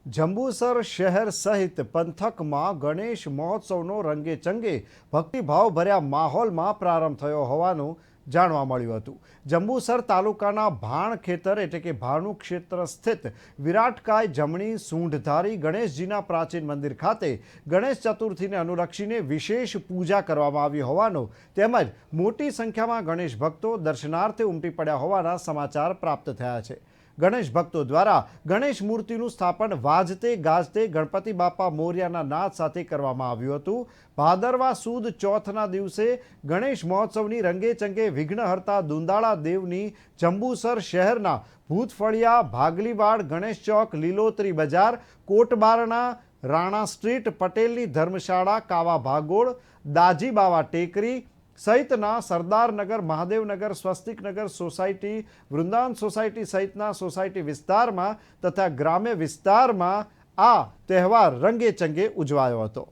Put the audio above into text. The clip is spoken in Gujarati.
જંબુસર શહેર સહિત પંથકમાં ગણેશ મહોત્સવનો રંગેચંગે ભક્તિભાવ ભર્યા માહોલમાં પ્રારંભ થયો હોવાનું જાણવા મળ્યું હતું. જંબુસર તાલુકાના ભાણ ખેતર એટલે કે ભાણુ ક્ષેત્ર સ્થિત વિરાટકાય જમણી સૂંઢધારી ગણેશજીના પ્રાચીન મંદિર ખાતે ગણેશ ચતુર્થીને અનુલક્ષીને વિશેષ પૂજા કરવામાં આવી હોવાનો તેમજ મોટી સંખ્યામાં ગણેશ ભક્તો દર્શનાર્થે ઉમટી પડ્યા હોવાના સમાચાર પ્રાપ્ત થયા છે. ગણેશ ભક્તો દ્વારા ગણેશ મૂર્તિનું સ્થાપન વાજતે ગાજતે ગણપતિ બાપા મોર્યાના નાદ સાથે કરવામાં આવ્યું હતું. ભાદરવા સુદ ચોથના દિવસે ગણેશ મહોત્સવની રંગેચંગે વિઘ્નહર્તા દુંદાળા દેવની જંબુસર શહેરના ભૂતફળિયા, ભાગલીવાડ, ગણેશ ચોક, લીલોતરી બજાર, કોટબારણા, રાણા સ્ટ્રીટ, પટેલની ધર્મશાળા, કાવા ભાગોળ, દાજીબાવા ટેકરી સહિતના સરદારનગર, મહાદેવનગર, સ્વસ્તિકનગર સોસાયટી, વૃંદાવન સોસાયટી સહિતના સોસાયટી વિસ્તારમાં તથા ગ્રામ્ય વિસ્તારમાં આ તહેવાર રંગેચંગે ઉજવાયો હતો.